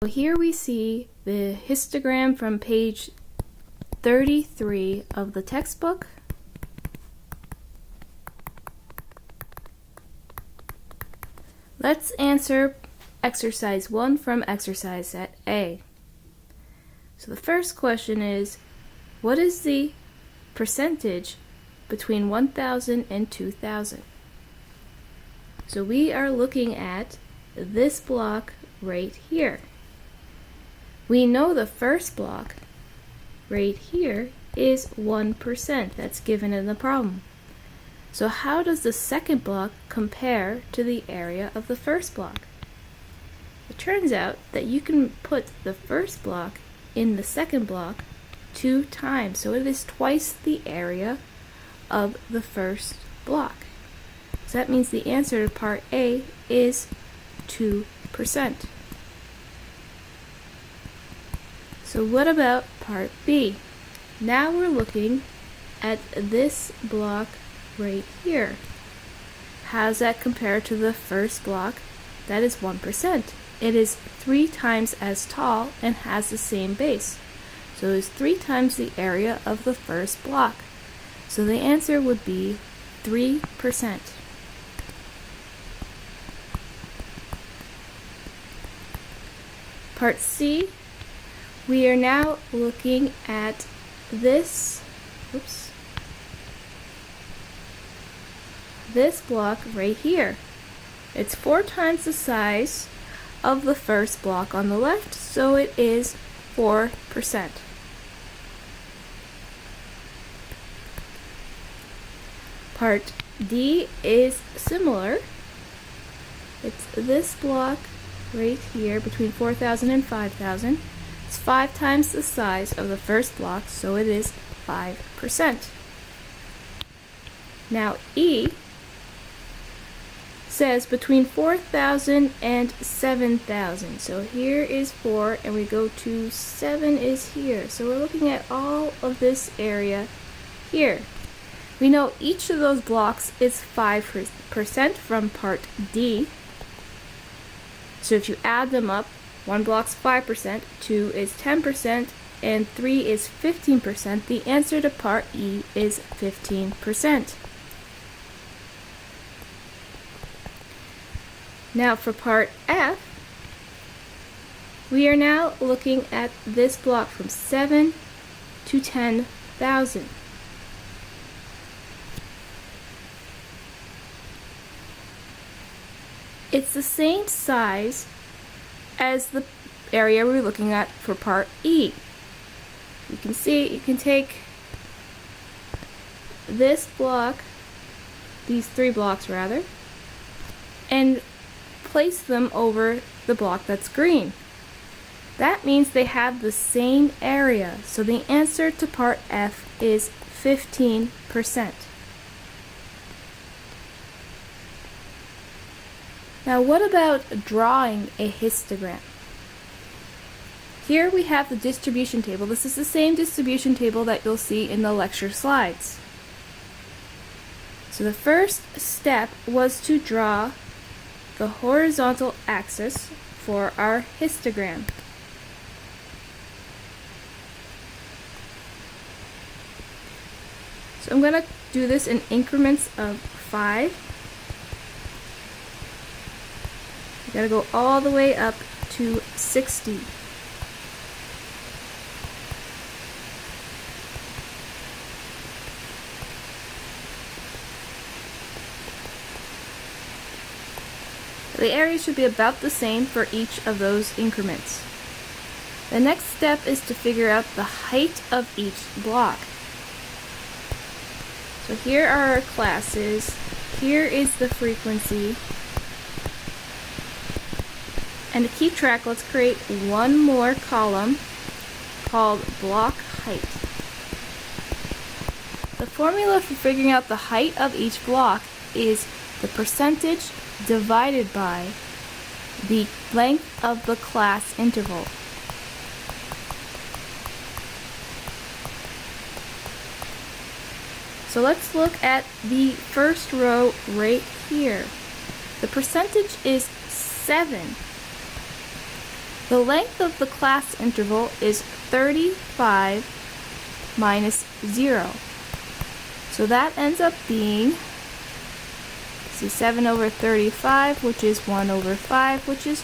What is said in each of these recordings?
So here we see the histogram from page 33 of the textbook. Let's answer exercise 1 from exercise set A. So the first question is, what is the percentage between 1,000 and 2,000? So we are looking at this block right here. We know the first block right here is 1%. That's given in the problem. So how does the second block compare to the area of the first block? It turns out that you can put the first block in the second block 2 times. So it is twice the area of the first block. So that means the answer to part A is 2%. So what about part B? Now we're looking at this block right here. How does that compare to the first block? That is 1%. It is 3 times as tall and has the same base. So it's 3 times the area of the first block. So the answer would be 3%. Part C, we are now looking at this block right here. It's 4 times the size of the first block on the left, so it is 4%. Part D is similar. It's this block right here between 4,000 and 5,000. It's 5 times the size of the first block, so it is 5%. Now E says between 4,000 and 7,000. So here is 4 and we go to 7 is here. So we're looking at all of this area here. We know each of those blocks is 5% from part D. So if you add them up, one block's 5%, 2 is 10%, and 3 is 15%. The answer to part E is 15%. Now for part F, we are now looking at this block from 7 to 10,000. It's the same size as the area we're looking at for part E. You can see, you can take this block, these 3 blocks rather, and place them over the block that's green. That means they have the same area, so the answer to part F is 15%. Now what about drawing a histogram? Here we have the distribution table. This is the same distribution table that you'll see in the lecture slides. So the first step was to draw the horizontal axis for our histogram. So I'm going to do this in increments of 5. You gotta go all the way up to 60. The area should be about the same for each of those increments. The next step is to figure out the height of each block. So here are our classes. Here is the frequency. And to keep track, let's create one more column called block height. The formula for figuring out the height of each block is the percentage divided by the length of the class interval. So let's look at the first row right here. The percentage is 7. The length of the class interval is 35 minus 0. So that ends up being 7 over 35, which is 1 over 5, which is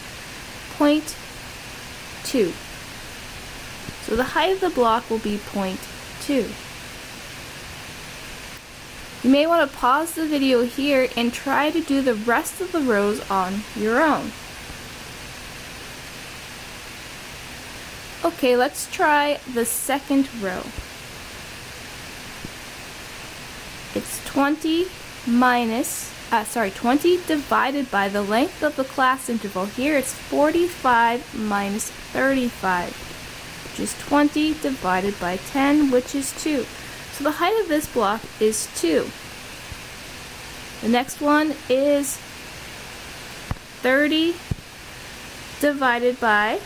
0.2. So the height of the block will be 0.2. You may want to pause the video here and try to do the rest of the rows on your own. Okay, let's try the second row. It's 20 divided by the length of the class interval. Here it's 45 minus 35, which is 20 divided by 10, which is 2. So the height of this block is 2. The next one is 30 divided by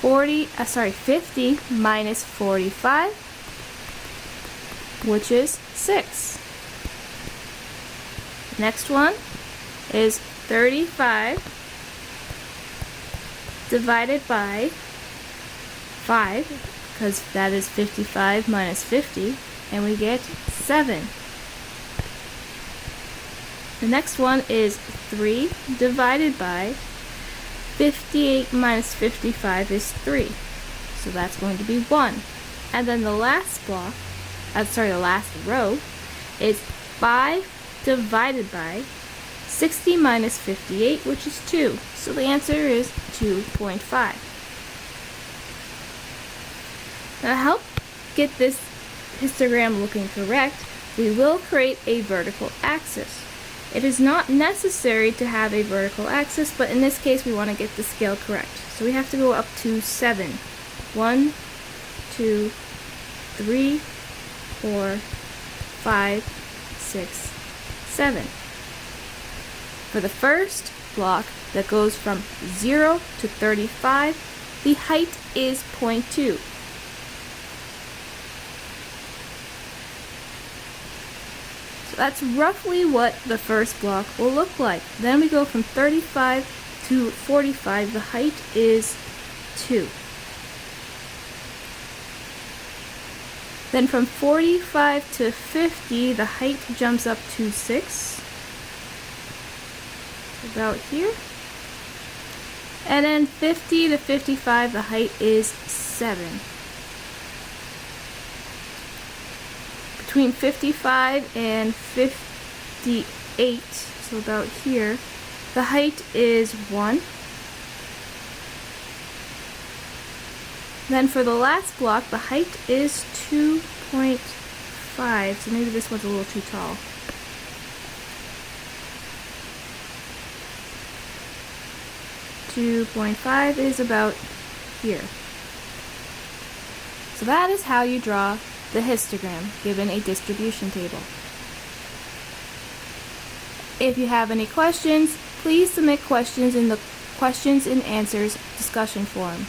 50 minus 45, which is 6. Next one is 35 divided by 5, because that is 55 minus 50, and we get 7. The next one is 3 divided by 58 minus 55 is 3. So that's going to be 1. And then the last block, the last row is 5 divided by 60 minus 58, which is 2. So the answer is 2.5. Now to help get this histogram looking correct, we will create a vertical axis. It is not necessary to have a vertical axis, but in this case we want to get the scale correct. So we have to go up to 7. 1, 2, 3, 4, 5, 6, 7. For the first block that goes from 0 to 35, the height is 0.2. So that's roughly what the first block will look like. Then we go from 35 to 45, the height is 2. Then from 45 to 50, the height jumps up to 6. About here. And then 50 to 55, the height is 7. Between 55 and 58, so about here, the height is 1. Then for the last block, the height is 2.5, so maybe this one's a little too tall. .5 is about here. So that is how you draw the histogram given a distribution table. If you have any questions, please submit questions in the questions and answers discussion forum.